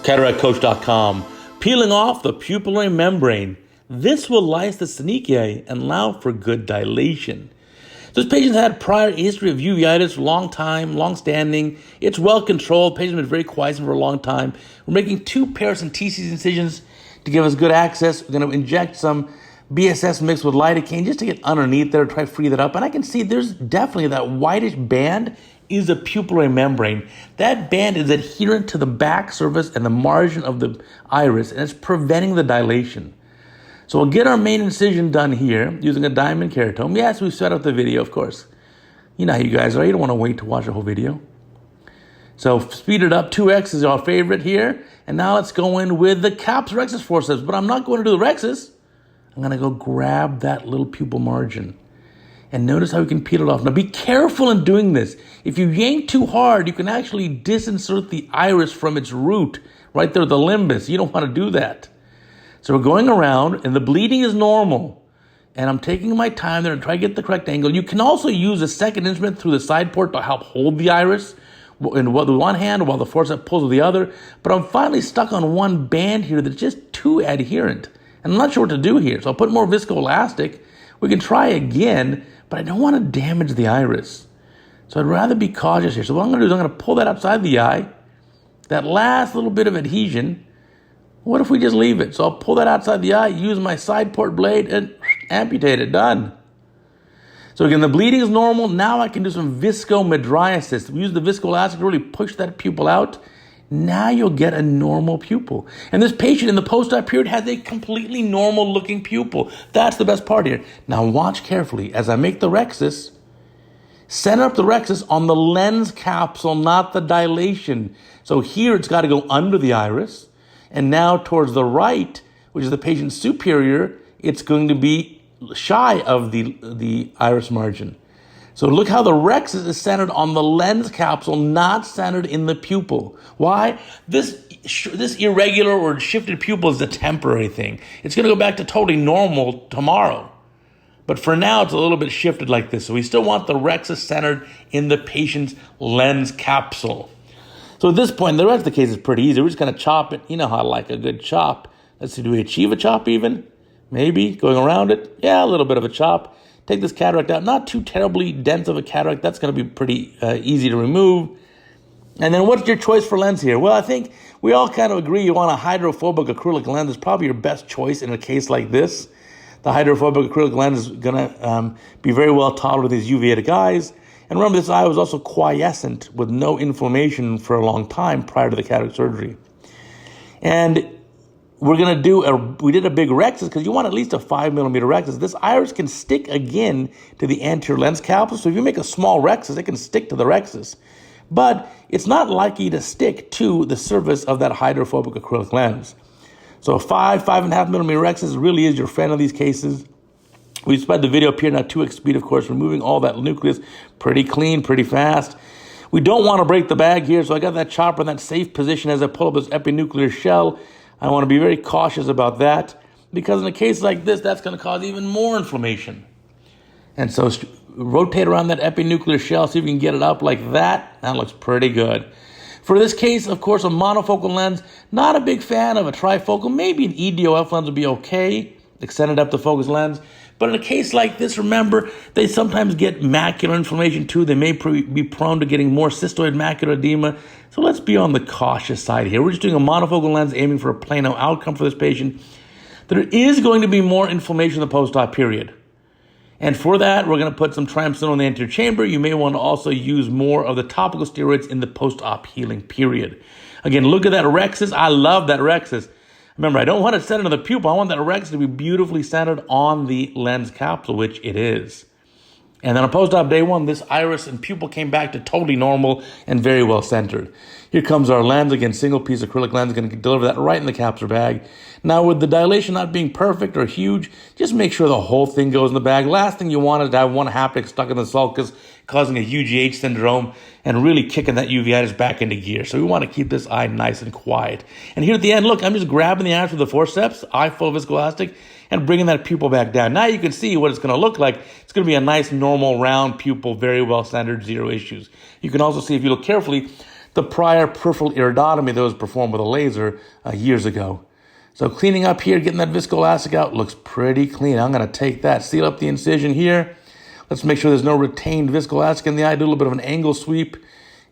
CataractCoach.com. Peeling off the pupillary membrane. This will lyse the synechiae and allow for good dilation. This patient had prior history of uveitis for a long time, long-standing. It's well controlled. Patient has been very quiescent for a long time. We're making 2 paracentesis incisions to give us good access. We're going to inject some BSS mixed with lidocaine just to get underneath there, try to free that up. And I can see there's definitely that whitish band is a pupillary membrane. That band is adherent to the back surface and the margin of the iris, and it's preventing the dilation. So we'll get our main incision done here using a diamond keratome. Yes, we set up the video, of course. You know how you guys are. You don't want to wait to watch the whole video. So speed it up. 2x is our favorite here. And now let's go in with the capsulorhexis forceps. But I'm not going to do the rhexis. I'm going to go grab that little pupil margin. And notice how we can peel it off. Now be careful in doing this. If you yank too hard, you can actually disinsert the iris from its root, right there, the limbus. You don't want to do that. So we're going around, and the bleeding is normal. And I'm taking my time there to try to get the correct angle. You can also use a second instrument through the side port to help hold the iris in with one hand while the forceps pulls with the other. But I'm finally stuck on one band here that's just too adherent. And I'm not sure what to do here. So I'll put more viscoelastic. We can try again, but I don't want to damage the iris. So I'd rather be cautious here. So what I'm going to do is I'm going to pull that outside the eye. That last little bit of adhesion, what if we just leave it? So I'll pull that outside the eye, use my side port blade, and amputate it. Done. So again, the bleeding is normal. Now I can do some viscomydriasis. We use the viscoelastic to really push that pupil out. Now you'll get a normal pupil. And this patient in the post-op period has a completely normal looking pupil. That's the best part here. Now watch carefully. As I make the rhexis, center up the rhexis on the lens capsule, not the dilation. So here it's got to go under the iris. And now towards the right, which is the patient's superior, it's going to be shy of the iris margin. So look how the rhexis is centered on the lens capsule, not centered in the pupil. Why? This irregular or shifted pupil is a temporary thing. It's going to go back to totally normal tomorrow. But for now, it's a little bit shifted like this. So we still want the rhexis centered in the patient's lens capsule. So at this point, the rest of the case is pretty easy. We're just going to chop it. You know how I like a good chop. Let's see, do we achieve a chop even? Maybe. Going around it? Yeah, a little bit of a chop. Take this cataract out. Not too terribly dense of a cataract. That's going to be pretty easy to remove. And then what's your choice for lens here? Well, I think we all kind of agree you want a hydrophobic acrylic lens. It's probably your best choice in a case like this. The hydrophobic acrylic lens is going to be very well tolerated with these uveitic eyes. And remember, this eye was also quiescent with no inflammation for a long time prior to the cataract surgery. And we're going to we did a big rhexis because you want at least a 5 millimeter rhexis. This iris can stick again to the anterior lens capsule. So if you make a small rhexis, it can stick to the rhexis. But it's not likely to stick to the surface of that hydrophobic acrylic lens. So a 5.5 millimeter rhexis really is your friend in these cases. We sped the video up here now 2x speed, of course, removing all that nucleus pretty clean, pretty fast. We don't want to break the bag here, so I got that chopper in that safe position as I pull up this epinuclear shell. I want to be very cautious about that because in a case like this, that's going to cause even more inflammation. And so rotate around that epinuclear shell, see if you can get it up like that. That looks pretty good. For this case, of course, a monofocal lens, not a big fan of a trifocal. Maybe an EDOF lens would be okay, extended up the focus lens. But in a case like this, remember, they sometimes get macular inflammation too. They may be prone to getting more cystoid macular edema. So let's be on the cautious side here. We're just doing a monofocal lens, aiming for a plano outcome for this patient. There is going to be more inflammation in the post-op period. And for that, we're going to put some triamcinolone in the anterior chamber. You may want to also use more of the topical steroids in the post-op healing period. Again, look at that rhexis. I love that rhexis. Remember, I don't want it centered on the pupil. I want that rhexis to be beautifully centered on the lens capsule, which it is. And then on post-op day 1, this iris and pupil came back to totally normal and very well centered. Here comes our lens. Again, single piece acrylic lens, going to deliver that right in the capsular bag. Now, with the dilation not being perfect or huge, just make sure the whole thing goes in the bag. Last thing you want is to have one haptic stuck in the sulcus, causing a UGH syndrome and really kicking that uveitis back into gear. So we want to keep this eye nice and quiet. And here at the end, look, I'm just grabbing the iris with the forceps, eye full of viscoelastic, and bringing that pupil back down. Now you can see what it's going to look like. It's going to be a nice, normal, round pupil, very well centered, zero issues. You can also see, if you look carefully, the prior peripheral iridotomy that was performed with a laser years ago. So cleaning up here, getting that viscoelastic out, looks pretty clean. I'm going to take that, seal up the incision here. Let's make sure there's no retained viscoelastic in the eye. Do a little bit of an angle sweep,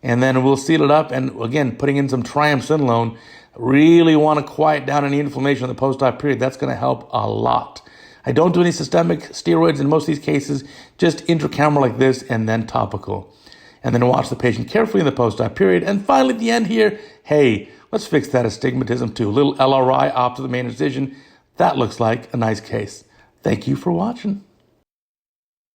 and then we'll seal it up. And again, putting in some triamcinolone. Really want to quiet down any inflammation in the post-op period. That's going to help a lot. I don't do any systemic steroids in most of these cases, just intracameral like this and then topical. And then watch the patient carefully in the post-op period. And finally, at the end here, hey, let's fix that astigmatism too. A little LRI off to the main incision. That looks like a nice case. Thank you for watching.